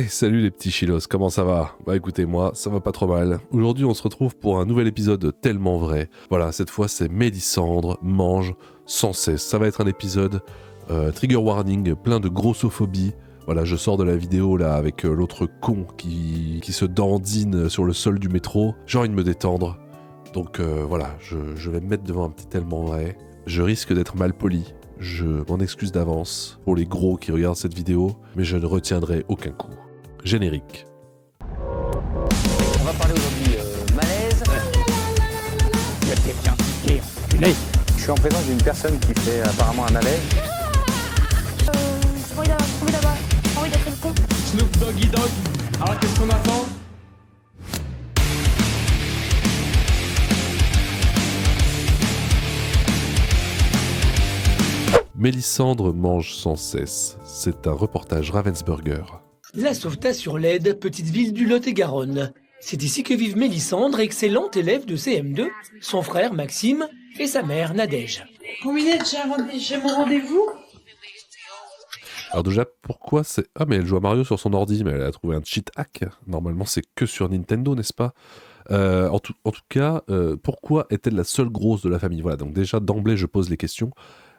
Salut les petits chilos, comment ça va? Bah écoutez, moi, ça va pas trop mal. Aujourd'hui, on se retrouve pour un nouvel épisode tellement vrai. Voilà, cette fois, c'est Mélissandre mange sans cesse. Ça va être un épisode trigger warning, plein de grossophobie. Voilà, je sors de la vidéo là avec l'autre con qui se dandine sur le sol du métro. J'ai envie de me détendre. Donc voilà, je vais me mettre devant un petit tellement vrai. Je risque d'être mal poli. Je m'en excuse d'avance pour les gros qui regardent cette vidéo, mais je ne retiendrai aucun coup. Générique. On va parler aujourd'hui malaise. Il y a quelqu'un qui est enculé. Je suis en présence d'une personne qui fait apparemment un malaise. J'ai envie d'être le con. Snoop Doggy Dogg. Alors qu'est-ce qu'on attend? Mélissandre mange sans cesse. C'est un reportage Ravensburger. La Sauvetat sur l'Aide, petite ville du Lot-et-Garonne. C'est ici que vivent Mélissandre, excellente élève de CM2, son frère Maxime et sa mère Nadège. Minette, j'ai mon rendez-vous. Alors déjà, pourquoi c'est... Ah mais elle joue à Mario sur son ordi, mais elle a trouvé un cheat hack. Normalement c'est que sur Nintendo, n'est-ce pas? En tout cas, pourquoi est-elle la seule grosse de la famille? Voilà, donc déjà d'emblée je pose les questions.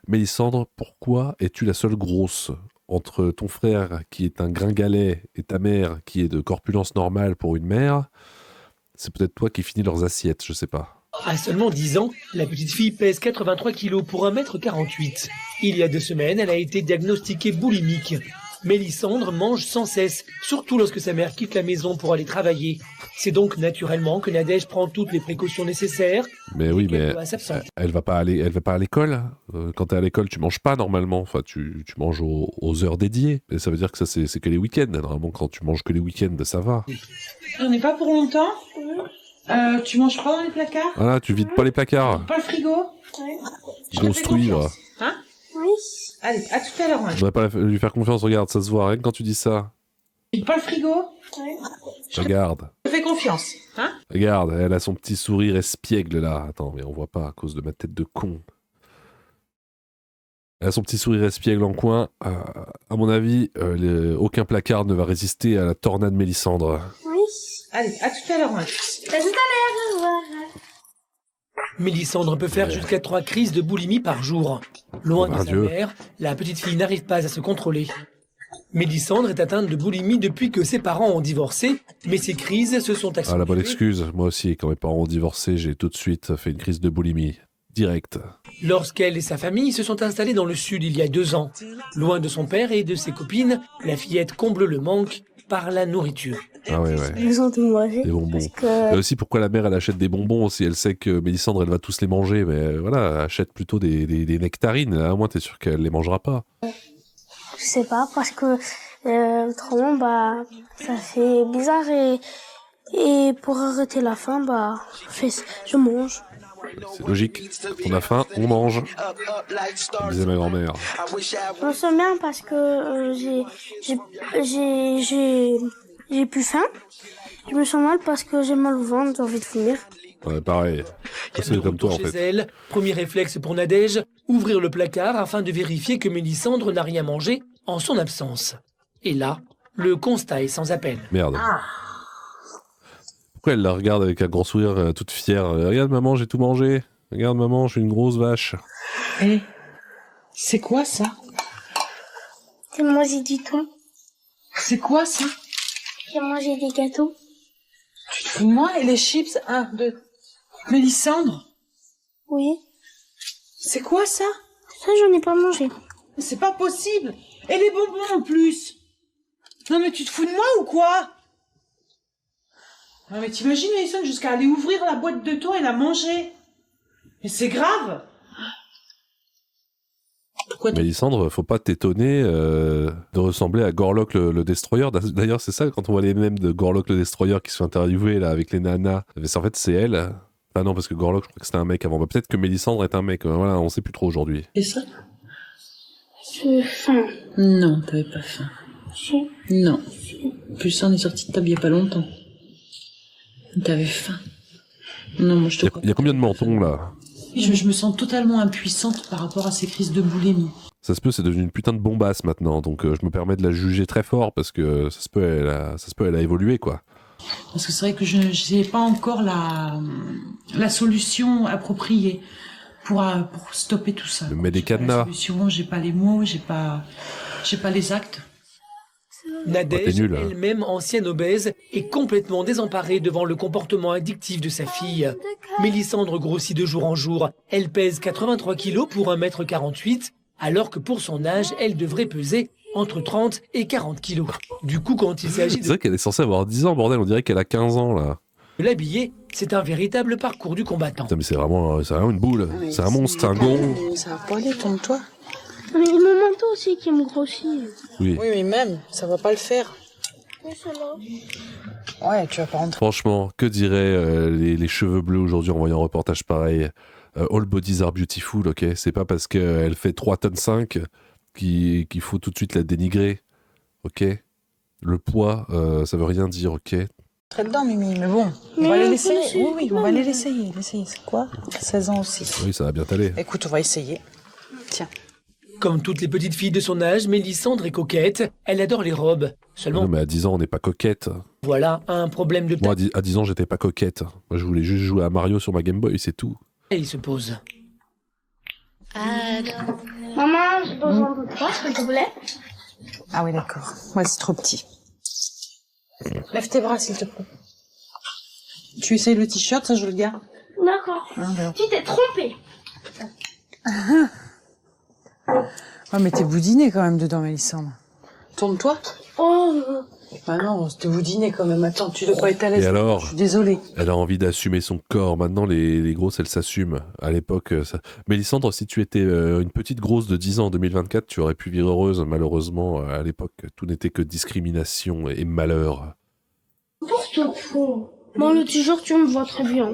Mélissandre, pourquoi es-tu la seule grosse? Entre ton frère qui est un gringalet et ta mère qui est de corpulence normale pour une mère, c'est peut-être toi qui finis leurs assiettes, je sais pas. À seulement 10 ans, la petite fille pèse 83 kilos pour 1m48. Il y a 2 semaines, elle a été diagnostiquée boulimique. Mélissandre mange sans cesse, surtout lorsque sa mère quitte la maison pour aller travailler. C'est donc naturellement que Nadège prend toutes les précautions nécessaires. Mais oui, mais elle va pas à l'école. Quand t'es à l'école, tu manges pas normalement. Enfin, tu manges aux heures dédiées. Et ça veut dire que ça, c'est que les week-ends. Normalement, quand tu manges que les week-ends, ça va. On n'est pas pour longtemps. Tu manges pas dans les placards? Voilà, tu vides pas les placards. Pas le frigo? Construire. Hein? Oui. Allez, à tout à l'heure. Je voudrais pas lui faire confiance, regarde, ça se voit, rien que quand tu dis ça. Pas le frigo? Regarde. Je te fais confiance. Hein? Regarde, elle a son petit sourire espiègle là. Attends, mais on voit pas à cause de ma tête de con. Elle a son petit sourire espiègle en coin. À mon avis, aucun placard ne va résister à la tornade Mélissandre. Oui. Allez, à tout à l'heure. À tout à l'heure, au revoir. Mélissandre peut faire jusqu'à 3 crises de boulimie par jour. Loin de sa mère, la petite fille n'arrive pas à se contrôler. Mélissandre est atteinte de boulimie depuis que ses parents ont divorcé, mais ces crises se sont accentuées. Ah, la bonne excuse. Moi aussi, quand mes parents ont divorcé, j'ai tout de suite fait une crise de boulimie. Direct. Lorsqu'elle et sa famille se sont installés dans le sud il y a 2 ans. Loin de son père et de ses copines, la fillette comble le manque par la nourriture. Ah ouais. Ils ont tout mangé. Des bonbons. Que... Et aussi, pourquoi la mère, elle achète des bonbons si elle sait que Mélissandre, elle va tous les manger? Mais voilà, elle achète plutôt des nectarines. À moins, t'es sûr qu'elle les mangera pas. Je sais pas, parce que autrement, ça fait bizarre et pour arrêter la faim, je mange. C'est logique. Quand on a faim, on mange. Comme disait ma grand-mère. Je me sens bien parce que j'ai plus faim. Je me sens mal parce que j'ai mal au ventre, j'ai envie de vomir. Ouais, pareil. C'est comme toi, en Chez fait. elle, premier réflexe pour Nadège, ouvrir le placard afin de vérifier que Mélissandre n'a rien mangé en son absence. Et là, le constat est sans appel. Merde. Pourquoi elle la regarde avec un grand sourire, toute fière? Regarde maman, j'ai tout mangé. Regarde maman, je suis une grosse vache. Hé, c'est quoi ça? J'ai mangé du thon, C'est quoi ça? j'ai mangé des gâteaux. Tu te fous de moi? Et les chips? 1, 2. Mélissandre? Oui, C'est quoi ça? ça j'en ai pas mangé. Mais c'est pas possible. Et les bonbons en plus. Non mais tu te fous de moi ou quoi? Non mais t'imagines Mélissandre jusqu'à aller ouvrir la boîte de thon et la manger. Mais c'est grave. Pourquoi Mélissandre, faut pas t'étonner de ressembler à Gorlock le Destroyer. D'ailleurs, c'est ça, quand on voit les mêmes de Gorlock le Destroyer qui se fait interviewer là, avec les nanas. En fait, c'est elle. Ah non, parce que Gorlock, je crois que c'était un mec avant. Peut-être que Mélissandre est un mec. Voilà, on sait plus trop aujourd'hui. Et ça? J'ai faim. Non, t'avais pas faim. Si. Non. Plus ça, on est sorti de table il y a pas longtemps. T'avais faim. Non, moi je te crois. Il y a combien de mentons là? Je me sens totalement impuissante par rapport à ces crises de boulimie. Ça se peut, c'est devenu une putain de bombasse maintenant, donc je me permets de la juger très fort parce que ça se peut, elle a évolué, quoi. Parce que c'est vrai que je n'ai pas encore la solution appropriée pour stopper tout ça. Mais des J'ai pas cadenas. la solution, j'ai pas les mots, j'ai pas les actes. Nadège, t'es nul, hein. elle-même ancienne obèse, est complètement désemparée devant le comportement addictif de sa fille. Mélissandre grossit de jour en jour. Elle pèse 83 kilos pour 1m48, alors que pour son âge, elle devrait peser entre 30 et 40 kilos. Du coup, quand il s'agit C'est de vrai qu'elle est censée avoir 10 ans, bordel, on dirait qu'elle a 15 ans, là. l'habiller, c'est un véritable parcours du combattant. Putain, mais c'est vraiment une boule. C'est un monstre, c'est un gond. Ça va pas aller, tourne-toi. Mais il y a mon manteau aussi qui me grossit. Oui. Oui, mais même, ça va pas le faire. Ouais, tu vas pas rentrer. Franchement, que diraient les cheveux bleus aujourd'hui en voyant un reportage pareil? All bodies are beautiful, ok? C'est pas parce qu'elle fait 3 tonnes 5 qu'il faut tout de suite la dénigrer, ok? Le poids, ça veut rien dire, ok? Très dedans, Mimi, mais bon, on Mais va aller on peut l'essayer. l'essayer Oui, oui, quand on va même. aller l'essayer. L'essayer, c'est quoi? 16 ans aussi. Oui, ça va bien t'aller. Écoute, on va essayer. Tiens. Comme toutes les petites filles de son âge, Mélissandre est coquette. Elle adore les robes. Seulement, Non, mais à 10 ans, on n'est pas coquette. voilà un problème de Moi, taille à 10 ans, j'étais pas coquette. Moi, je voulais juste jouer à Mario sur ma Game Boy, c'est tout. il se pose. Maman, j'ai besoin de toi, s'il te plaît. Ah oui, d'accord. Ouais, c'est trop petit. Lève tes bras, s'il te plaît. Tu essayes le t-shirt, ça, je le garde. D'accord. Ah, ben. Tu t'es trompé. Ouais, mais t'es boudiné quand même dedans, Mélissandre. Tourne-toi. Oh, Bah non, c'était boudiné quand même. Attends, tu dois pas être à l'aise. Et alors? Je suis désolée. Elle a envie d'assumer son corps. Maintenant, les grosses, elles s'assument. À l'époque, ça... Mélissandre, si tu étais une petite grosse de 10 ans en 2024, tu aurais pu vivre heureuse. Malheureusement, à l'époque, tout n'était que discrimination et malheur. n'importe quoi. Bon, le t-shirt, tu me vois très bien.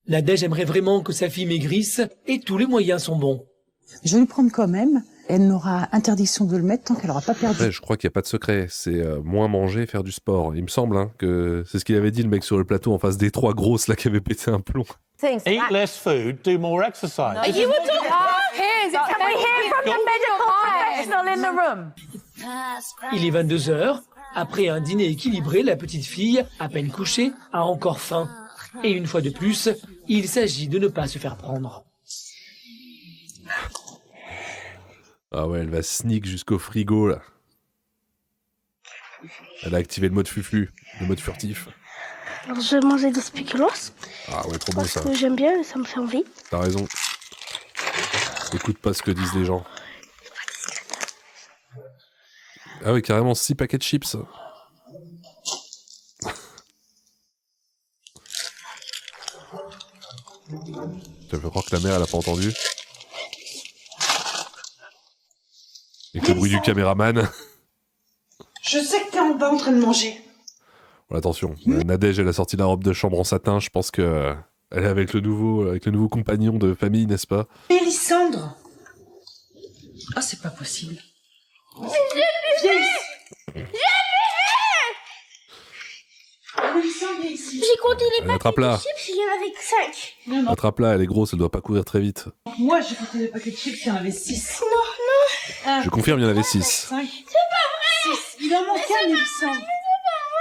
Nadège aimerait vraiment que sa fille maigrisse et tous les moyens sont bons. Je vais le prendre quand même. Elle n'aura interdiction de le mettre tant qu'elle aura pas perdu. Ouais, je crois qu'il n'y a pas de secret. C'est moins manger, faire du sport. Il me semble hein, que c'est ce qu'il avait dit, le mec sur le plateau, en face des 3 grosses là qui avaient pété un plomb. Eat less food, do more exercise. You were talking. Can we hear from the medical professional in the room? Il est 22h. Après un dîner équilibré, la petite fille, à peine couchée, a encore faim. Et une fois de plus, il s'agit de ne pas se faire prendre. Ah ouais, elle va sneak jusqu'au frigo là. Elle a activé le mode fufu, le mode furtif. Alors, je vais manger des spéculoos Ah ouais, trop bon parce ça. que j'aime bien et ça me fait envie. T'as raison. Écoute pas ce que disent les gens. Ah oui, carrément 6 paquets de chips. Je crois que la mère, elle a pas entendu. Avec le bruit du caméraman. Je sais que t'es en bas en train de manger. Bon, attention, Nadège, elle a sorti la robe de chambre en satin. Je pense que elle est avec le nouveau compagnon de famille, n'est-ce pas? Mélissandre. Ah, c'est pas possible. J'ai compté les paquets Attrape-la. de chips, il y en avait que 5. Attrape-la, elle est grosse, elle doit pas courir très vite. Moi, j'ai goûté les paquets de chips, il y en avait 6. Je confirme, il y en avait 6. 5. C'est pas vrai. 6. Il en manque un, Mélissandre.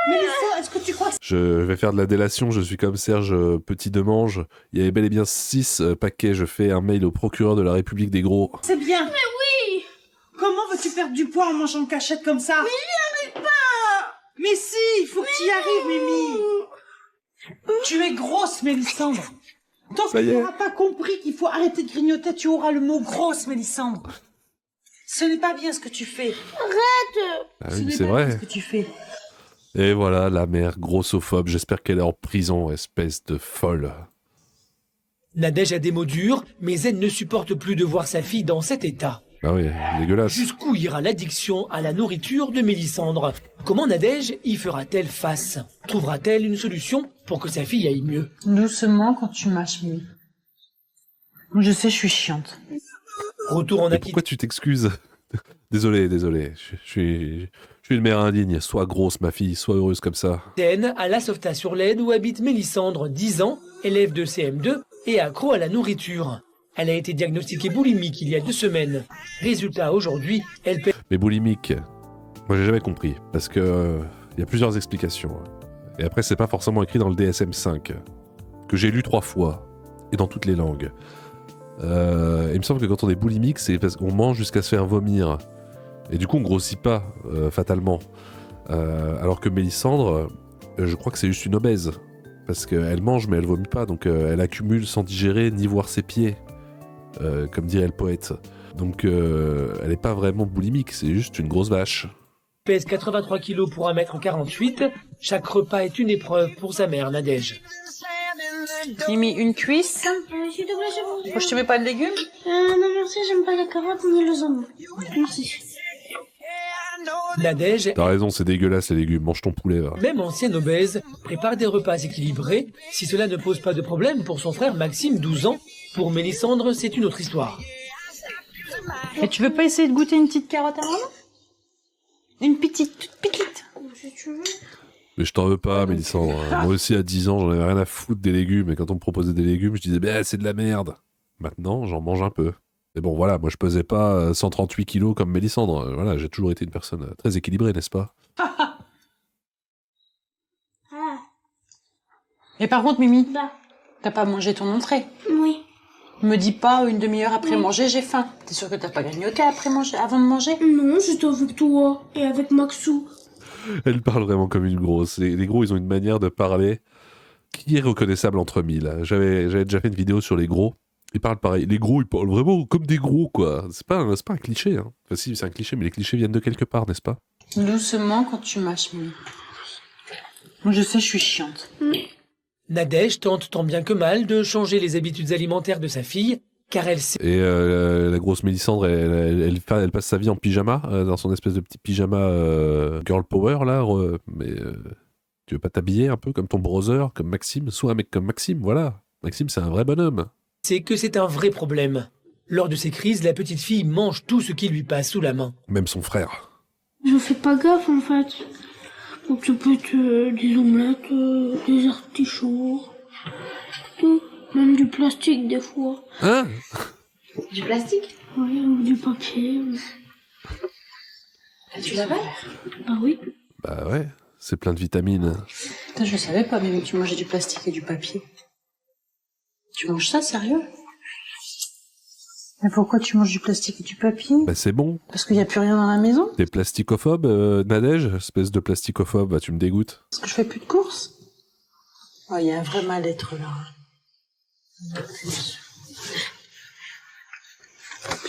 Mélissandre, est-ce que tu crois que Je vais faire de la délation, je suis comme Serge Petit Demange. Il y avait bel et bien 6 paquets. Je fais un mail au procureur de la République des Gros. c'est bien? Mais oui. Comment veux-tu perdre du poids en mangeant de cachette comme ça? Mais j'y arrive pas. Mais si, il faut que tu y arrives, Mimi. Tu es grosse, Mélissandre. Tant Ça que y tu est. n'auras pas compris qu'il faut arrêter de grignoter, tu auras le mot grosse, Mélissandre. Ce n'est pas bien ce que tu fais. Ah Ce oui, n'est c'est pas vrai. bien ce que tu fais. Et voilà, la mère grossophobe. J'espère qu'elle est en prison, espèce de folle. Nadège a des mots durs, mais elle ne supporte plus de voir sa fille dans cet état. Ah oui, dégueulasse. Jusqu'où ira l'addiction à la nourriture de Mélissandre? Comment Nadège y fera-t-elle face? Trouvera-t-elle une solution pour que sa fille aille mieux? Doucement quand tu mâches, Mimi. Je sais, je suis chiante. Retour en Et Aquitaine. pourquoi tu t'excuses? Désolé. Je suis une mère indigne. Sois grosse, ma fille. Sois heureuse comme ça. À la Sauvetat-sur-l'Aisne où habite Mélissandre, 10 ans, élève de CM2 et accro à la nourriture. Elle a été diagnostiquée boulimique il y a 2 semaines. Résultat, aujourd'hui, elle pèse Mais boulimique, moi j'ai jamais compris, parce que il y a plusieurs explications. Et après, c'est pas forcément écrit dans le DSM-5, que j'ai lu 3 fois, et dans toutes les langues. Il me semble que quand on est boulimique, c'est parce qu'on mange jusqu'à se faire vomir. Et du coup, on grossit pas, fatalement. Alors que Mélissandre, je crois que c'est juste une obèse. Parce qu'elle mange, mais elle vomit pas, donc elle accumule sans digérer ni voir ses pieds, comme dirait le poète. Donc elle est pas vraiment boulimique, c'est juste une grosse vache. pèse 83 kilos pour 1m48. Chaque repas est une épreuve pour sa mère, Nadège. Mimi, une cuisse. S'il te plaît, c'est bon. Je te mets pas de légumes? Non, merci, j'aime pas les carottes ni les oignons. Merci. Nadège, T'as raison, c'est dégueulasse les légumes, mange ton poulet. Va. même ancienne obèse, prépare des repas équilibrés, si cela ne pose pas de problème pour son frère Maxime, 12 ans. Pour Mélissandre, c'est une autre histoire. Et tu veux pas essayer de goûter une petite carotte à maman? Une petite, toute petite. Si tu veux. Mais je t'en veux pas, Mélissandre. Moi aussi, à 10 ans, j'en avais rien à foutre des légumes, et quand on me proposait des légumes, je disais, bah, c'est de la merde. Maintenant, j'en mange un peu. Mais bon, voilà, moi je pesais pas 138 kilos comme Mélissandre. Voilà, j'ai toujours été une personne très équilibrée, n'est-ce pas? Ah, Et par contre, Mimi, bah, t'as pas mangé ton entrée. oui. Me dis pas une demi-heure après manger, j'ai faim. T'es sûr que t'as pas grignoté après manger, avant de manger? Non, j'étais avec toi et avec Maxou. Elle parle vraiment comme une grosse. Les gros, ils ont une manière de parler qui est reconnaissable entre mille. J'avais déjà fait une vidéo sur les gros. Ils parlent pareil. Les gros, ils parlent vraiment comme des gros, quoi. C'est pas un cliché, hein. Enfin, si, c'est un cliché, mais les clichés viennent de quelque part, n'est-ce pas? Doucement quand tu mâches, Mimi. Moi, je sais, je suis chiante. Nadège tente tant bien que mal de changer les habitudes alimentaires de sa fille, car elle sait Et la grosse Mélissandre, elle passe sa vie en pyjama, dans son espèce de petit pyjama girl power, là. Mais tu veux pas t'habiller un peu comme ton brother, comme Maxime? Sois un mec comme Maxime, voilà. Maxime, c'est un vrai bonhomme. que c'est un vrai problème. Lors de ces crises, la petite fille mange tout ce qui lui passe sous la main. Même son frère. Je fais pas gaffe en fait. Donc tu peux des omelettes, des artichauts, tout. Même du plastique des fois. Hein? Du plastique? Oui, ou du papier. Tu l'avales? Bah oui. Bah ouais, c'est plein de vitamines. Putain, je savais pas, Mimi, que tu mangeais du plastique et du papier. Tu manges ça, sérieux? Mais pourquoi tu manges du plastique et du papier? Bah c'est bon. Parce qu'il y a plus rien dans la maison? T'es plasticophobe, Nadège? Espèce de plasticophobe, bah tu me dégoûtes. Parce que je fais plus de courses? Oh, il y a un vrai mal-être, là.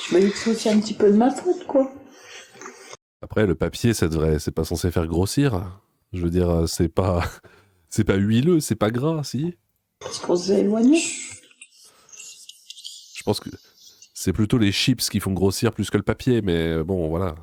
Je me dis que c'est aussi un petit peu de ma faute, quoi. Après, le papier, c'est pas censé faire grossir. Je veux dire, c'est pas huileux, c'est pas gras, si? Parce qu'on s'est éloigné. Je pense que c'est plutôt les chips qui font grossir plus que le papier, mais bon, voilà.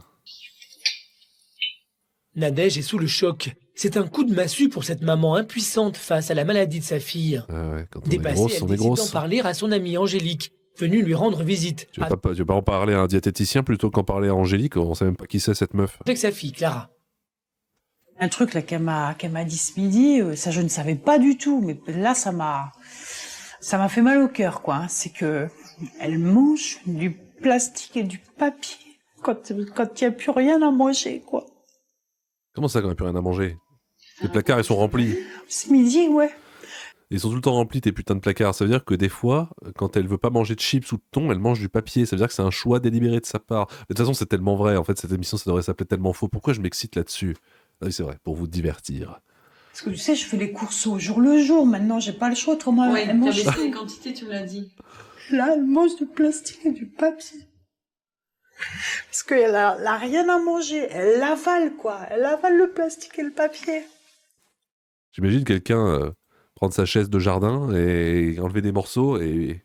Nadège est sous le choc. C'est un coup de massue pour cette maman impuissante face à la maladie de sa fille. Ouais, quand on est Dépassée, grosse, elle on est décide d'en grosse. parler à son amie Angélique, venue lui rendre visite. Tu veux pas en parler à un diététicien plutôt qu'en parler à Angélique? On sait même pas qui c'est cette meuf. Avec sa fille, Clara. Un truc là qu'elle m'a dit ce midi, ça je ne savais pas du tout, mais là ça m'a fait mal au cœur, quoi. Hein. C'est que elle mange du plastique et du papier quand il y a plus rien à manger, quoi. Comment ça, quand on n'a plus rien à manger? Les placards, ils sont remplis. Ce midi, ouais. Ils sont tout le temps remplis, tes putains de placards. Ça veut dire que des fois, quand elle veut pas manger de chips ou de thon, elle mange du papier. Ça veut dire que c'est un choix délibéré de sa part. De toute façon, c'est tellement vrai. En fait, cette émission, ça devrait s'appeler Tellement Faux. Pourquoi je m'excite là-dessus? Ah oui, c'est vrai, pour vous divertir. Parce que tu sais, je fais les courses au jour le jour. Maintenant, j'ai pas le choix. Autrement, elle mange les quantités, tu me l'as dit. Là, elle mange du plastique et du papier. Parce qu'elle a rien à manger. Elle l'avale, quoi. Elle avale le plastique et le papier. J'imagine quelqu'un prendre sa chaise de jardin et enlever des morceaux et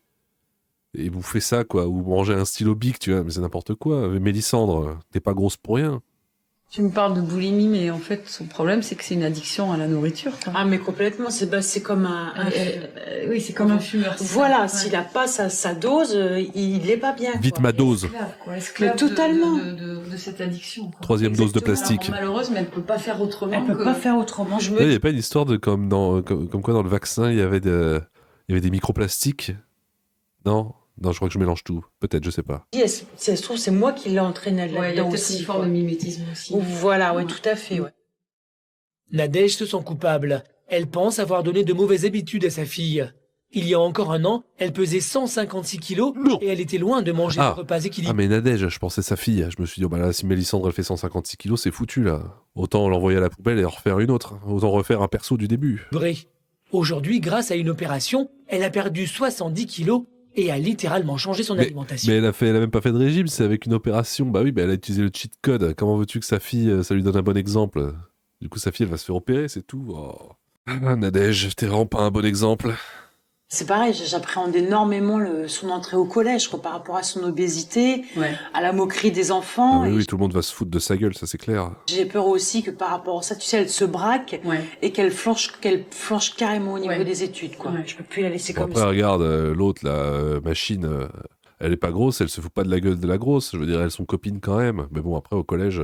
bouffer ça, quoi. Ou manger un stylo Bic, tu vois. Mais c'est n'importe quoi. Mélissandre, t'es pas grosse pour rien. Tu me parles de boulimie, mais en fait, son problème, c'est que c'est une addiction à la nourriture, quoi. Ah, mais complètement. C'est comme oui, c'est comme un fumeur. Voilà, ouais. S'il a pas sa dose, il est pas bien. Vite quoi. ma dose. Esclave Mais totalement. de cette addiction, quoi. 3e dose de plastique. Alors, malheureuse, mais elle peut pas faire autrement. Elle peut pas faire autrement. Je Il n'y a pas une histoire de comme quoi dans le vaccin, il y avait des microplastiques? Non, Non, je crois que je mélange tout. Peut-être, je sais pas. Si elle se trouve, c'est moi qui l'ai entraînée là-dedans Ouais, il y a peut-être aussi. une forme de mimétisme aussi. Voilà, ouais, tout à fait, ouais. Nadège se sent coupable. Elle pense avoir donné de mauvaises habitudes à sa fille. Il y a encore un an, elle pesait 156 kilos et elle était loin de manger des repas équilibrés. Ah, mais Nadège, je pensais sa fille. Je me suis dit, oh, bah là, si Mélissandre elle fait 156 kilos, c'est foutu là. Autant l'envoyer à la poubelle et en refaire une autre. Autant refaire un perso du début. Aujourd'hui, grâce à une opération, elle a perdu 70 kilos et a littéralement changé son alimentation. Mais elle a même pas fait de régime, c'est avec une opération. Bah oui, bah elle a utilisé le cheat code. Comment veux-tu que sa fille, ça lui donne un bon exemple? Du coup, sa fille, elle va se faire opérer, c'est tout. Oh. Ah, Nadège, t'es vraiment pas un bon exemple. C'est pareil, j'appréhende énormément son entrée au collège, quoi, par rapport à son obésité, à la moquerie des enfants. Ah oui, tout le monde va se foutre de sa gueule, ça c'est clair. J'ai peur aussi que par rapport à ça, tu sais, elle se braque et qu'elle flanche carrément au niveau des études, quoi. Je peux plus la laisser comme Après, ça. regarde, l'autre, la machine, elle est pas grosse, elle se fout pas de la gueule de la grosse. Je veux dire, elles sont copines quand même. Mais bon, après, au collège,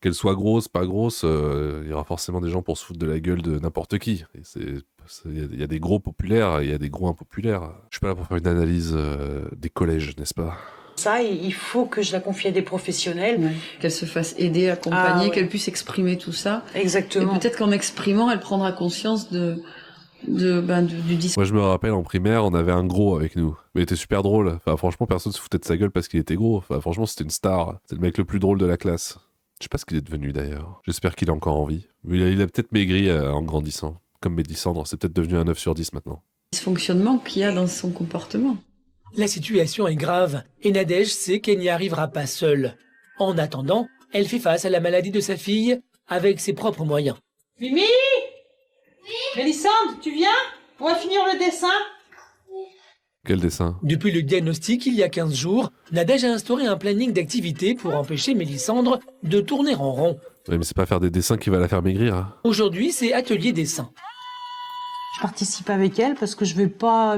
qu'elle soit grosse, pas grosse, il y aura forcément des gens pour se foutre de la gueule de n'importe qui. Il y a des gros populaires, il y a des gros impopulaires. Je suis pas là pour faire une analyse des collèges, n'est-ce pas? Ça, il faut que je la confie à des professionnels. Qu'elle se fasse aider, accompagner, qu'elle puisse exprimer tout ça. Exactement. Et peut-être qu'en exprimant, elle prendra conscience du discours. Moi, je me rappelle, en primaire, on avait un gros avec nous. Mais il était super drôle. Enfin, franchement, personne se foutait de sa gueule parce qu'il était gros. Enfin, franchement, c'était une star. C'est le mec le plus drôle de la classe. Je sais pas ce qu'il est devenu, d'ailleurs. J'espère qu'il est encore en vie. Il a peut-être maigri en grandissant. Comme Mélissandre, c'est peut-être devenu un 9 sur 10 maintenant. Dysfonctionnement qu'il y a dans son comportement. La situation est grave et Nadège sait qu'elle n'y arrivera pas seule. En attendant, elle fait face à la maladie de sa fille avec ses propres moyens. Mimi Mélissandre, tu viens? On va finir le dessin. Quel dessin? Depuis le diagnostic, il y a 15 jours, Nadège a instauré un planning d'activités pour empêcher Mélissandre de tourner en rond. Oui, mais c'est pas faire des dessins qui va la faire maigrir. Hein. Aujourd'hui, c'est atelier dessin. Je participe avec elle parce que je vais pas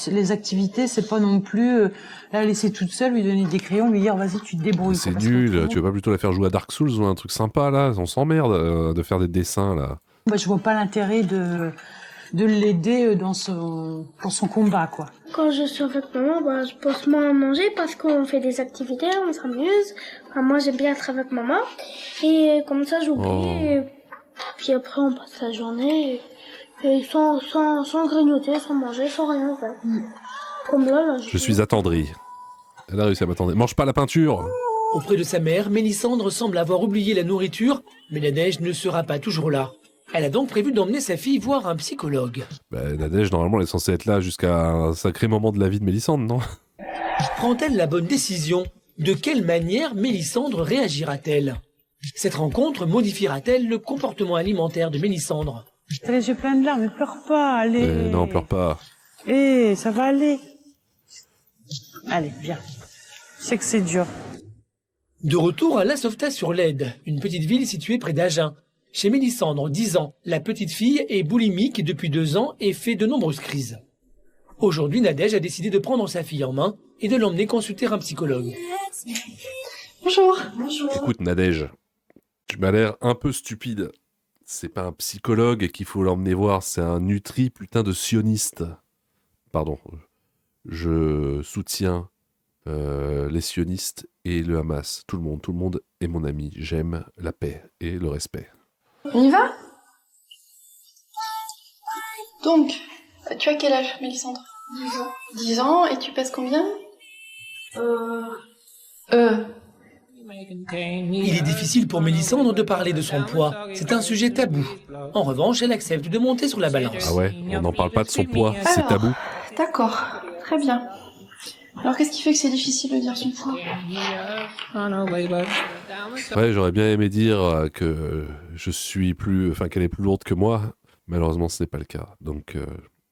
les activités, c'est pas non plus la laisser toute seule, lui donner des crayons, lui dire vas-y tu te débrouilles. C'est nul, tu veux pas plutôt la faire jouer à Dark Souls ou un truc sympa là? On s'emmerde de faire des dessins là. Bah, je vois pas l'intérêt de l'aider dans son combat quoi. Quand je suis avec maman, bah, je pose moins à manger parce qu'on fait des activités, on s'amuse. Enfin, moi j'aime bien être avec maman et comme ça j'oublie et puis après on passe la journée et sans grignoter, sans manger, sans rien faire. Comme là je suis attendri. Elle a réussi à m'attendre. Mange pas la peinture! Auprès de sa mère, Mélissandre semble avoir oublié la nourriture, mais Nadège ne sera pas toujours là. Elle a donc prévu d'emmener sa fille voir un psychologue. Bah, Nadège, normalement, elle est censée être là jusqu'à un sacré moment de la vie de Mélissandre, non? Prend-elle la bonne décision? De quelle manière Mélissandre réagira-t-elle? Cette rencontre modifiera-t-elle le comportement alimentaire de Mélissandre? T'as les yeux pleins de larmes, mais pleure pas, allez. Non, pleure pas. Ça va aller. Allez, viens. Je sais que c'est dur. De retour à La Sauvetat-sur-l'Aide, une petite ville située près d'Agen. Chez Mélissandre, 10 ans, la petite fille est boulimique depuis 2 ans et fait de nombreuses crises. Aujourd'hui, Nadège a décidé de prendre sa fille en main et de l'emmener consulter un psychologue. Bonjour. Bonjour. Écoute, Nadège, tu m'as l'air un peu stupide. C'est pas un psychologue qu'il faut l'emmener voir, c'est un nutri putain de sioniste. Pardon. Je soutiens les sionistes et le Hamas. Tout le monde est mon ami. J'aime la paix et le respect. On y va? Donc, tu as quel âge, Mélissandre? 10 ans. 10 ans, et tu pèses combien? Il est difficile pour Mélissandre de parler de son poids. C'est un sujet tabou. En revanche, elle accepte de monter sur la balance. Ah ouais? On n'en parle pas de son poids, c'est tabou. D'accord, très bien. Alors qu'est-ce qui fait que c'est difficile de dire son poids? Ouais, j'aurais bien aimé dire que qu'elle est plus lourde que moi. Malheureusement, ce n'est pas le cas. Donc,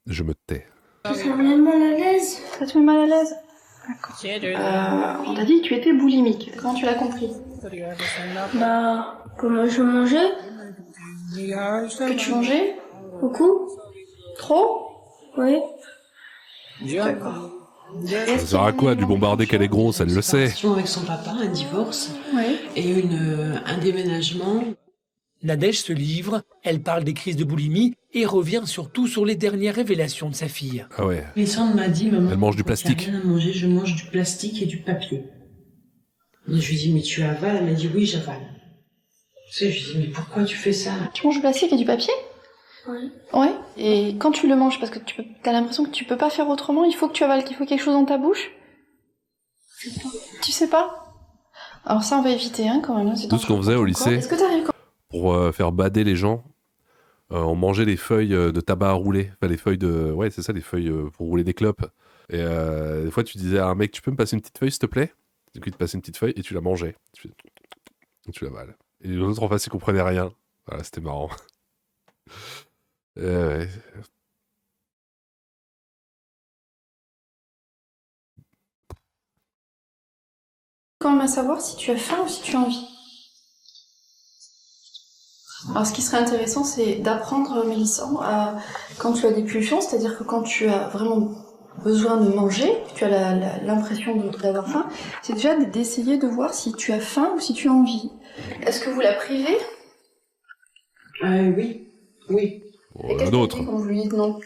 je me tais. Ça me met mal à l'aise. Ça te met mal à l'aise? D'accord. On t'a dit que tu étais boulimique. Comment tu l'as compris? Bah, comment je mangeais? Que tu mangeais? Beaucoup? Trop? Oui. D'accord. Ça sert à quoi de lui bombarder qu'elle est grosse, elle le sait. Avec son papa, un divorce Oui. et un déménagement. Nadège se livre, elle parle des crises de boulimie et revient surtout sur les dernières révélations de sa fille. Ah ouais. Mélissandre m'a dit, maman, Elle mange du quand il y a plastique. rien à manger, je mange du plastique et du papier. Et je lui dis, mais tu avales? Elle m'a dit, oui, j'avale. Tu sais, je lui dis, mais pourquoi tu fais ça? Tu manges du plastique et du papier? Oui. Ouais. Et quand tu le manges, parce que t'as l'impression que tu peux pas faire autrement, il faut que tu avales, qu'il faut quelque chose dans ta bouche? Tu sais pas? Alors ça, on va éviter, hein, quand même. Tout ce qu'on faisait au lycée, Est-ce que t'arrives quand pour faire bader les gens, on mangeait les feuilles de tabac à rouler. Enfin, les feuilles de... Ouais, c'est ça, les feuilles pour rouler des clopes. Et des fois, tu disais à un mec, tu peux me passer une petite feuille, s'il te plaît? Du coup, il te passait une petite feuille et tu la mangeais. Tu l'avales. Et les autres, en face, ils comprenaient rien. Voilà, c'était marrant. Ouais. même à savoir si tu as faim ou si tu as envie? Alors, ce qui serait intéressant, c'est d'apprendre, Mélissandre, quand tu as des pulsions, c'est-à-dire que quand tu as vraiment besoin de manger, que tu as l'impression d'avoir faim, c'est déjà d'essayer de voir si tu as faim ou si tu as envie. Est-ce que vous la privez? Oui. Oui. Et qu'est-ce qu'elle dit quand vous lui dites non?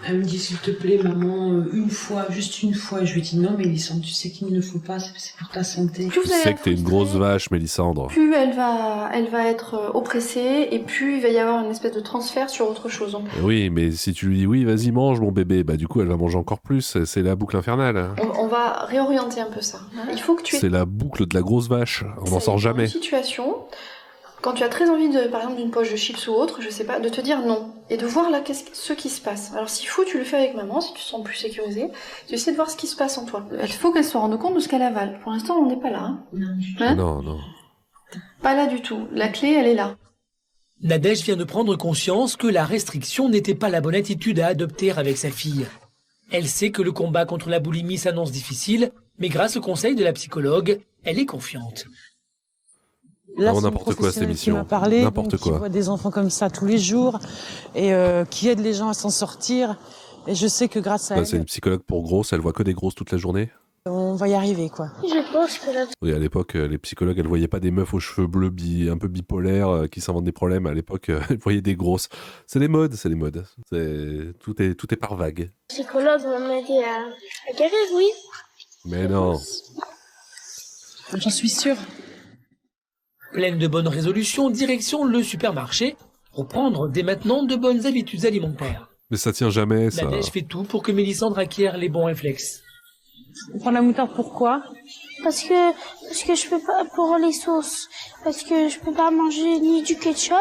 Elle me dit, s'il te plaît, maman, une fois, juste une fois. Je lui dis, non, Mélissandre, tu sais qu'il ne faut pas, c'est pour ta santé. Tu sais que t'es une grosse vache, Mélissandre. Plus elle va être oppressée, et plus il va y avoir une espèce de transfert sur autre chose. Oui, mais si tu lui dis, oui, vas-y, mange, mon bébé, bah du coup, elle va manger encore plus. C'est la boucle infernale. On va réorienter un peu ça. Il faut que tu aies... C'est la boucle de la grosse vache. On n'en sort jamais. Une situation... Quand tu as très envie, par exemple, d'une poche de chips ou autre, je sais pas, de te dire non. Et de voir là ce qui se passe. Alors s'il faut, tu le fais avec maman, si tu te sens plus sécurisé. Tu essaies de voir ce qui se passe en toi. Il faut qu'elle se rende compte de ce qu'elle avale. Pour l'instant, on n'est pas là. Hein? Non. Pas là du tout. La clé, elle est là. Nadège vient de prendre conscience que la restriction n'était pas la bonne attitude à adopter avec sa fille. Elle sait que le combat contre la boulimie s'annonce difficile, mais grâce au conseil de la psychologue, elle est confiante. Là, vraiment c'est n'importe quoi cette émission. qui m'a parlé, N'importe qui quoi. voit des enfants comme ça tous les jours et qui aide les gens à s'en sortir. Et je sais que grâce à Bah, elle, c'est une psychologue pour grosses, elle voit que des grosses toute la journée. on va y arriver, quoi. Je pense que la... Oui, à l'époque, les psychologues, elles voyaient pas des meufs aux cheveux bleus un peu bipolaires qui s'inventent des problèmes. À l'époque, elles voyaient des grosses. C'est les modes. Tout est par vague. Le psychologue va m'aider à guérir, oui. Mais non. J'en suis sûre. Pleine de bonnes résolutions, direction le supermarché pour prendre dès maintenant de bonnes habitudes alimentaires. Mais ça tient jamais, ça. Nadège fait tout pour que Mélissandre acquiert les bons réflexes. On prend la moutarde, pourquoi? Parce que je peux pas, pour les sauces, parce que je peux pas manger ni du ketchup,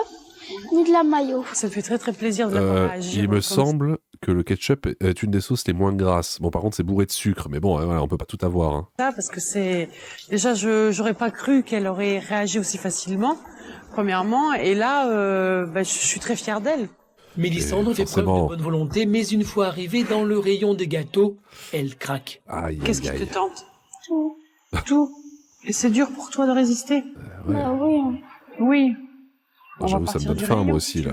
ni de la mayo. Ça me fait très très plaisir de la voir réagir. Il me semble que le ketchup est une des sauces les moins grasses. Bon, par contre, c'est bourré de sucre, mais bon, voilà, on peut pas tout avoir. Hein. Ça, parce que c'est... Déjà, j'aurais pas cru qu'elle aurait réagi aussi facilement, premièrement, et là, je suis très fière d'elle. Mélissandre fait preuve de bonne volonté, mais une fois arrivée dans le rayon des gâteaux, elle craque. Qu'est-ce qui te tente? Tout. Et c'est dur pour toi de résister? Bah oui. Oui. J'avoue, ça me donne faim, moi aussi, là.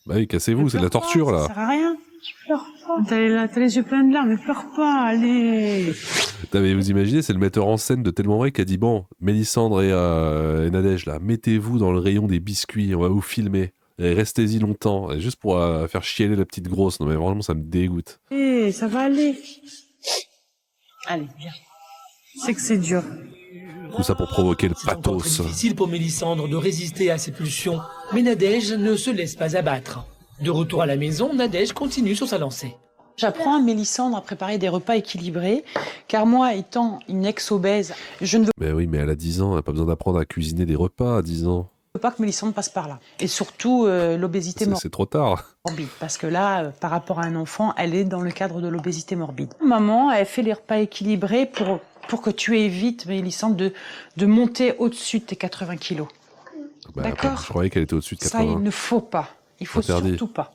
Bah oui, cassez-vous, c'est de la torture, là. Ça sert à rien. Je pleure pas. T'as les yeux pleins de larmes, mais pleure pas, allez. Mais vous imaginez, c'est le metteur en scène de Tellement Vrai qui a dit, bon, Mélissandre et Nadège, là, mettez-vous dans le rayon des biscuits, on va vous filmer. Et restez-y longtemps, et juste pour faire chialer la petite grosse. Non mais vraiment, ça me dégoûte. Ça va aller. Allez, viens. C'est que c'est dur. Tout ça pour provoquer le C'est encore très pathos. difficile pour Mélissandre de résister à ses pulsions, mais Nadège ne se laisse pas abattre. De retour à la maison, Nadège continue sur sa lancée. J'apprends à Mélissandre à préparer des repas équilibrés, car moi, étant une ex-obèse, je ne veux Mais oui, mais elle a 10 ans, elle n'a pas besoin d'apprendre à cuisiner des repas à 10 ans. pas que Mélissandre passe par là. Et surtout, l'obésité morbide. C'est trop tard. Parce que là, par rapport à un enfant, elle est dans le cadre de l'obésité morbide. Maman, elle fait les repas équilibrés pour que tu évites, Mélissandre, de monter au-dessus de tes 80 kilos. D'accord. Je croyais qu'elle était au-dessus de 80. Ça, il ne faut pas. Il faut Interdit. surtout pas.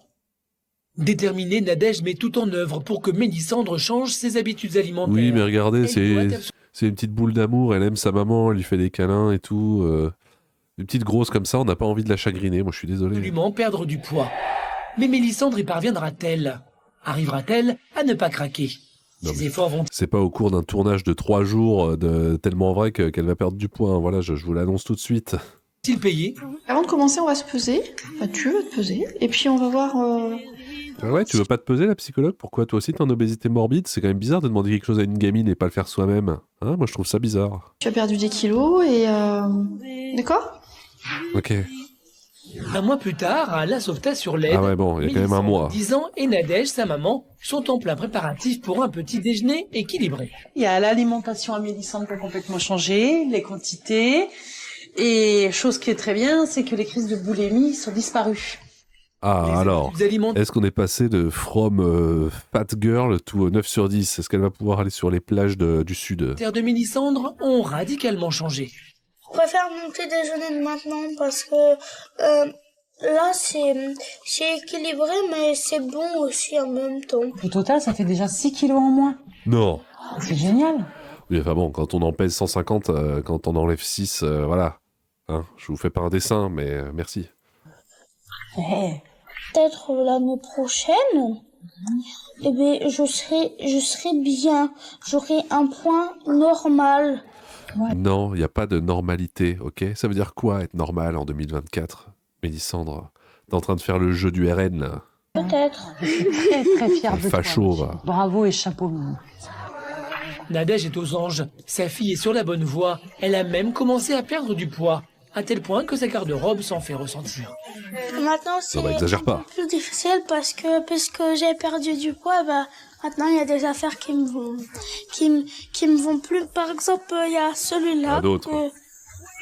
Déterminée, Nadège met tout en œuvre pour que Mélissandre change ses habitudes alimentaires. Oui, mais regardez, Elle doit c'est une petite boule d'amour, elle aime sa maman, elle lui fait des câlins et tout. Une petite grosse comme ça, on n'a pas envie de la chagriner, moi je suis désolé. absolument perdre du poids. Mais Mélissandre y parviendra-t-elle? Arrivera-t-elle à ne pas craquer? Non, Ses efforts vont... C'est pas au cours d'un tournage de 3 jours de Tellement Vrai qu'elle va perdre du poids, hein. Voilà, je vous l'annonce tout de suite. S'il payait. Avant de commencer, on va se peser. Enfin, tu vas te peser. Et puis on va voir... Ah ouais, tu veux pas te peser, la psychologue? Pourquoi toi aussi t'es en obésité morbide? C'est quand même bizarre de demander quelque chose à une gamine et pas le faire soi-même. Hein, moi je trouve ça bizarre. Tu as perdu des kilos et... D'accord? Ok. Un mois plus tard, à La Sauvetat-sur-l'Aisne, Ah ouais, bon, il y a quand même un mois. 10 ans, et Nadège, sa maman, sont en plein préparatif pour un petit déjeuner équilibré. Il y a l'alimentation à Mélissandre qui a complètement changé, les quantités. Et chose qui est très bien, c'est que les crises de boulimie sont disparues. Ah, alors, est-ce qu'on est passé de from fat girl to 9 sur 10? Est-ce qu'elle va pouvoir aller sur les plages du sud? Les terres de Mélissandre ont radicalement changé. Je préfère mon petit déjeuner de maintenant parce que là, c'est équilibré, mais c'est bon aussi en même temps. Au total, ça fait déjà 6 kilos en moins. Non. C'est génial. Oui, enfin bon, quand on en pèse 150, quand on enlève 6, voilà. Hein, je vous fais pas un dessin, mais merci. Peut-être l'année prochaine, eh bien, je serai bien. J'aurai un point normal. Ouais. Non, il n'y a pas de normalité, ok? Ça veut dire quoi être normal en 2024? Mélissandre, t'es en train de faire le jeu du RN, là. Peut-être. Je suis très très fière de toi. Facho, va. Bravo et chapeau. Nadège est aux anges. Sa fille est sur la bonne voie. Elle a même commencé à perdre du poids, à tel point que sa garde-robe s'en fait ressentir. Maintenant, c'est exagère pas. plus difficile parce que puisque j'ai perdu du poids, bah maintenant il y a des affaires qui me vont plus. Par exemple, il y a celui-là que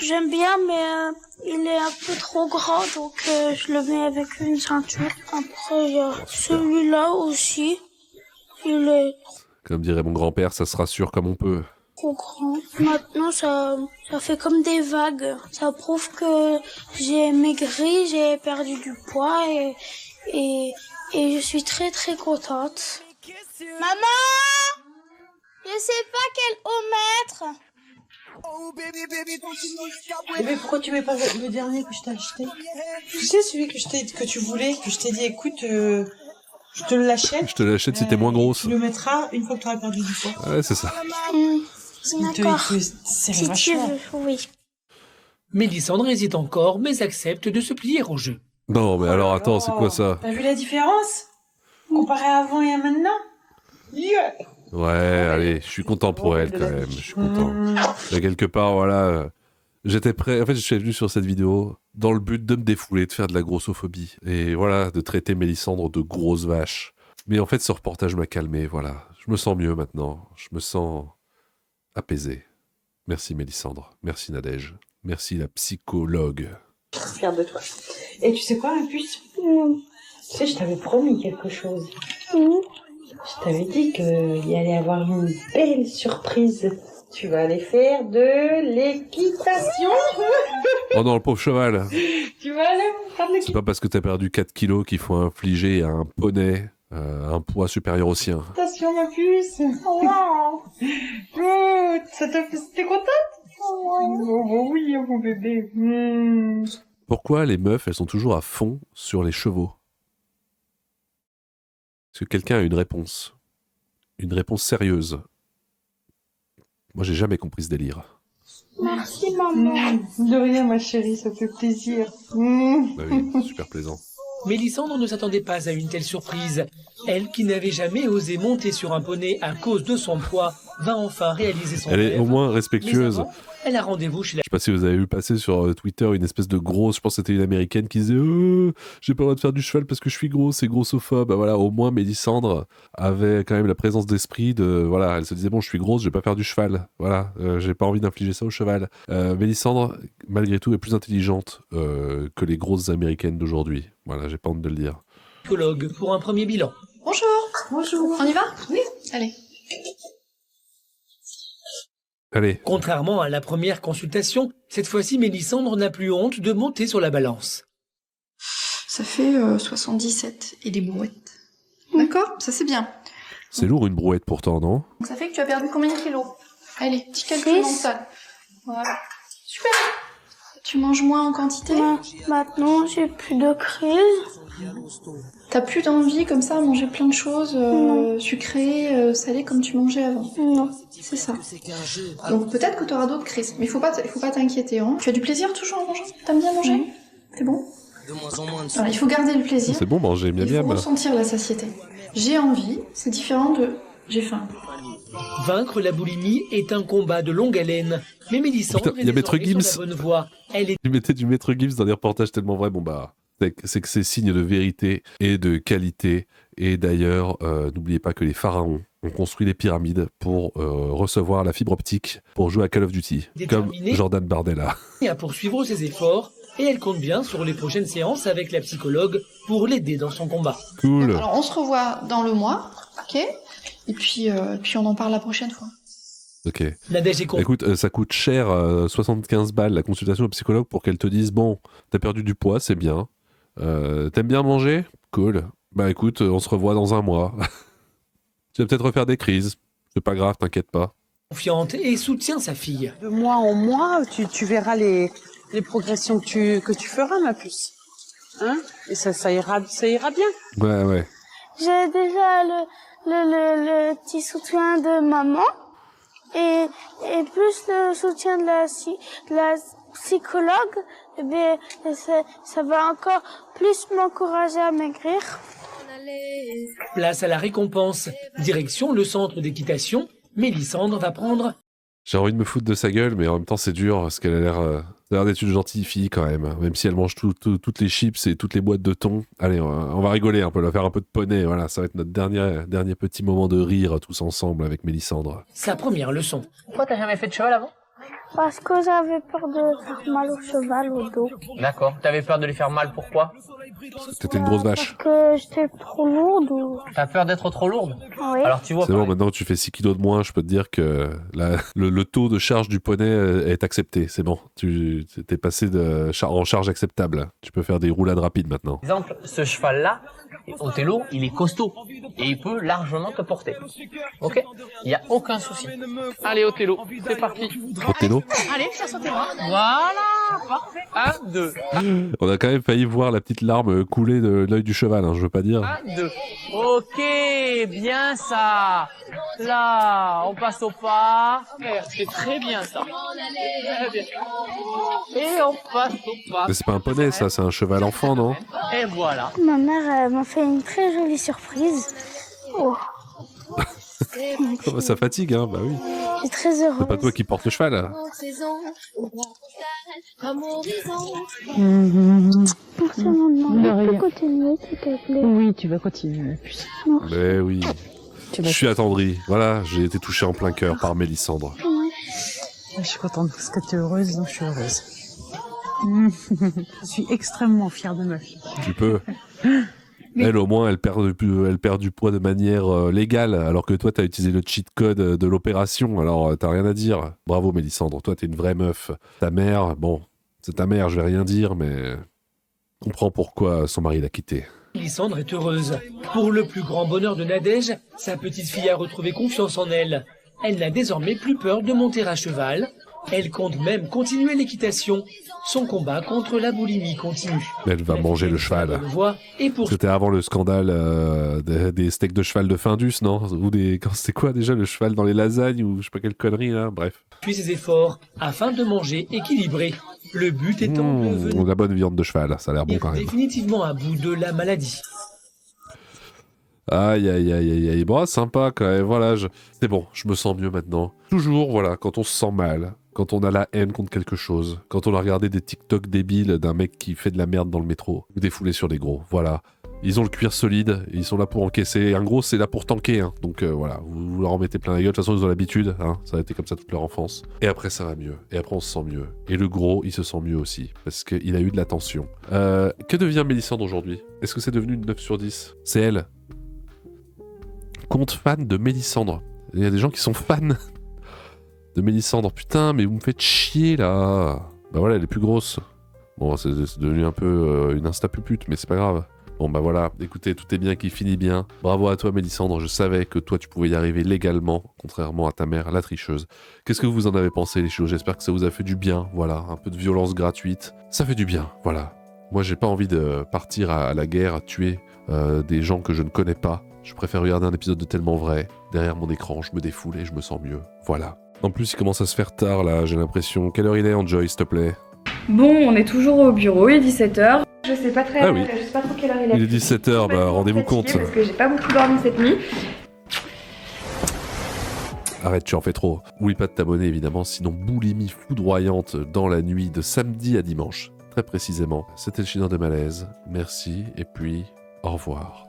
j'aime bien, mais il est un peu trop grand, donc je le mets avec une ceinture. Après, il y a celui-là aussi. Il est Comme dirait mon grand-père, ça se rassure comme on peut. trop grand. Maintenant, ça fait comme des vagues. Ça prouve que j'ai maigri, j'ai perdu du poids et je suis très très contente. Maman, je sais pas quel eau mettre. Mais pourquoi tu mets pas le dernier que je t'ai acheté? Tu sais, celui que tu voulais, que je t'ai dit, écoute, je te l'achète. Je te l'achète si t'es moins grosse. Tu le mettras une fois que tu auras perdu du poids. Ouais, c'est ça. D'accord. Si tu veux, oui. Mélissandre hésite encore, mais accepte de se plier au jeu. Non, mais alors attends, c'est quoi ça? T'as vu la différence? Comparé à avant et à maintenant? Yeah. Ouais, allez, je suis content pour elle quand même, je suis content. Et quelque part, voilà, j'étais prêt, en fait je suis venu sur cette vidéo dans le but de me défouler, de faire de la grossophobie, et voilà, de traiter Mélissandre de grosse vache. Mais en fait ce reportage m'a calmé, voilà, je me sens mieux maintenant, je me sens apaisé. Merci Mélissandre, merci Nadège, merci la psychologue. Fière de toi. Et tu sais quoi, ma puce? Tu sais, je t'avais promis quelque chose. Je t'avais dit qu'il y allait avoir une belle surprise. Tu vas aller faire de l'équitation. Oh non, le pauvre cheval. Tu vas aller faire de l'équitation. C'est pas parce que t'as perdu 4 kilos qu'il faut infliger à un poney un poids supérieur au sien. Attention, ma puce. Wow. Good. Ça te fait... T'es contente? Oh, oui, mon bébé. Pourquoi les meufs, elles sont toujours à fond sur les chevaux? Est-ce que quelqu'un a une réponse? Une réponse sérieuse? Moi, j'ai jamais compris ce délire. Merci, maman. De rien, ma chérie, ça fait plaisir. Bah oui, super plaisant. Mélissandre ne s'attendait pas à une telle surprise. Elle, qui n'avait jamais osé monter sur un poney à cause de son poids, va enfin réaliser son rêve. Elle est au moins respectueuse. Mais avant, elle a rendez-vous chez la... Je sais pas si vous avez vu passer sur Twitter une espèce de grosse, je pense que c'était une américaine qui disait j'ai pas le droit de faire du cheval parce que je suis grosse, c'est grossophobe. Bah voilà, au moins Mélissandre avait quand même la présence d'esprit de, voilà, elle se disait bon, je suis grosse, je vais pas faire du cheval. Voilà, j'ai pas envie d'infliger ça au cheval. Mélissandre, malgré tout, est plus intelligente que les grosses américaines d'aujourd'hui. Voilà, j'ai pas honte de le dire. Psychologue pour un premier bilan. Bonjour. Bonjour. On y va? Oui. Allez. Allez. Contrairement à la première consultation, cette fois-ci, Mélissandre n'a plus honte de monter sur la balance. Ça fait 77 et des brouettes. D'accord? Ça c'est bien. C'est lourd une brouette pourtant, non? Donc ça fait que tu as perdu combien de kilos? Allez, petit calcul mental. Voilà. Super. Tu manges moins en quantité? Maintenant, j'ai plus de crise. T'as plus d'envie comme ça à manger plein de choses sucrées, salées comme tu mangeais avant? Non. C'est ça. Donc peut-être que t'auras d'autres crises, mais il faut pas t'inquiéter. Hein. Tu as du plaisir toujours en mangeant? T'aimes bien manger? C'est bon? Alors, il faut garder le plaisir. C'est bon manger, miam Il faut miam. ressentir la satiété. J'ai envie, c'est différent de j'ai faim. Vaincre la boulimie est un combat de longue haleine. Mais Mélissandre Putain, il y a Maître désormais Gims. sur la bonne voie. Elle est Tu mettais du Maître Gims dans des reportages tellement vrais, bon bah, c'est que c'est signe de vérité et de qualité. Et d'ailleurs, n'oubliez pas que les pharaons ont construit les pyramides pour recevoir la fibre optique pour jouer à Call of Duty, comme Déterminée. Jordan Bardella. à poursuivre ses efforts et elle compte bien sur les prochaines séances avec la psychologue pour l'aider dans son combat. Cool. Alors on se revoit dans le mois, ok? Et puis on en parle la prochaine fois. Ok. Nadège est con. Écoute, ça coûte cher, 75 balles la consultation au psychologue pour qu'elle te dise bon, t'as perdu du poids, c'est bien. T'aimes bien manger? Cool. Bah écoute, on se revoit dans un mois. Tu vas peut-être refaire des crises. C'est pas grave, t'inquiète pas. Confiante et soutient sa fille. De mois en mois, tu verras les progressions que tu feras, ma puce. Hein? Et ça ira bien. Ouais. J'ai déjà le petit soutien de maman et plus le soutien de la psychologue, eh bien, ça va encore plus m'encourager à maigrir. Place à la récompense. Direction le centre d'équitation. Mélissandre va prendre J'ai envie de me foutre de sa gueule, mais en même temps c'est dur parce qu'elle a l'air d'être une gentille fille quand même si elle mange toutes les chips et toutes les boîtes de thon. Allez, on va rigoler un peu, on va faire un peu de poney, voilà, ça va être notre dernier petit moment de rire tous ensemble avec Mélissandre. sa première leçon. Pourquoi t'as jamais fait de cheval avant? Parce que j'avais peur de faire mal au cheval au dos. D'accord. T'avais peur de lui faire mal, pourquoi? T'étais une grosse vache. Parce que j'étais trop lourde ou... T'as peur d'être trop lourde? Oui. Alors tu vois, C'est bon, maintenant que tu fais 6 kilos de moins, je peux te dire que le taux de charge du poney est accepté, c'est bon. Tu t'es passé en charge acceptable. Tu peux faire des roulades rapides maintenant. par exemple, ce cheval-là, Othello, il est costaud et il peut largement te porter. Ok? Il n'y a aucun souci. Allez, Othello, c'est parti. Othello. Allez, chasse Othello. Voilà, parfait. 1, 2. On a quand même failli voir la petite larme couler de l'œil du cheval, hein, je veux pas dire. 1, 2. Ok, bien ça. Là, on passe au pas. C'est très bien ça. Très bien. Et on passe au pas. Mais c'est pas un poney, ça, c'est un cheval enfant, non? Et voilà. Ma mère m'a fait une très jolie surprise. Oh. Ça fatigue, hein, bah oui. Je suis très heureuse. C'est pas toi qui portes le cheval, là. Merci maman. Tu peux continuer s'il te plaît. Oui, tu vas continuer, ma puce. Mais oui. Je suis attendri. Voilà, j'ai été touché en plein cœur par Mélissandre. Je suis contente parce que tu es heureuse, donc je suis heureuse. Je suis extrêmement fière de ma fille. Tu peux. Elle, au moins, elle perd du poids de manière légale, alors que toi, t'as utilisé le cheat code de l'opération, alors t'as rien à dire. Bravo, Mélissandre. Toi, t'es une vraie meuf. Ta mère, bon, c'est ta mère, je vais rien dire, mais on comprend pourquoi son mari l'a quittée. Mélissandre est heureuse. Pour le plus grand bonheur de Nadège, sa petite fille a retrouvé confiance en elle. Elle n'a désormais plus peur de monter à cheval. Elle compte même continuer l'équitation. Son combat contre la boulimie continue. Elle va manger le cheval. Et pour C'était avant le scandale des steaks de cheval de Findus, non? Ou c'était quoi déjà, le cheval dans les lasagnes, ou je sais pas quelle connerie, là, bref. puis ses efforts afin de manger équilibré. Le but étant de venir La bonne viande de cheval, ça a l'air bon quand même. définitivement à bout de la maladie. Aïe, aïe, aïe, aïe, aïe. Bon, sympa quand même, voilà. C'est bon, je me sens mieux maintenant. Toujours, voilà, quand on se sent mal, quand on a la haine contre quelque chose, quand on a regardé des TikTok débiles d'un mec qui fait de la merde dans le métro, ou défoulé sur des gros, voilà. Ils ont le cuir solide, ils sont là pour encaisser. Et un gros, c'est là pour tanker, hein. Donc voilà, vous leur en mettez plein la gueule. De toute façon, ils ont l'habitude, hein. Ça a été comme ça toute leur enfance. Et après, ça va mieux. Et après, on se sent mieux. Et le gros, il se sent mieux aussi, parce qu'il a eu de l'attention. Que devient Mélissandre aujourd'hui? Est-ce que c'est devenu une 9 sur 10? C'est elle. Compte fan de Mélissandre. Il y a des gens qui sont fans de Mélissandre. Putain, mais vous me faites chier, là. Bah voilà, elle est plus grosse. Bon, c'est devenu un peu une insta-pupute, mais c'est pas grave. Bon bah voilà, écoutez, tout est bien qui finit bien. Bravo à toi Mélissandre, je savais que toi tu pouvais y arriver légalement, contrairement à ta mère, la tricheuse. Qu'est-ce que vous en avez pensé les choses? J'espère que ça vous a fait du bien, voilà, un peu de violence gratuite. Ça fait du bien, voilà. Moi j'ai pas envie de partir à la guerre, à tuer des gens que je ne connais pas. Je préfère regarder un épisode de Tellement Vrai. Derrière mon écran, je me défoule et je me sens mieux. Voilà. En plus, il commence à se faire tard là, j'ai l'impression. Quelle heure il est, Enjoy, s'il te plaît? Bon, on est toujours au bureau, il est 17h. Je sais pas je sais pas trop quelle heure il est. Il est 17h, bah rendez-vous compte. Parce que j'ai pas beaucoup dormi cette nuit. Arrête, tu en fais trop. Oublie pas de t'abonner évidemment, sinon boulimie foudroyante dans la nuit de samedi à dimanche. Très précisément. C'était le Chinois de Malaise. Merci et puis au revoir.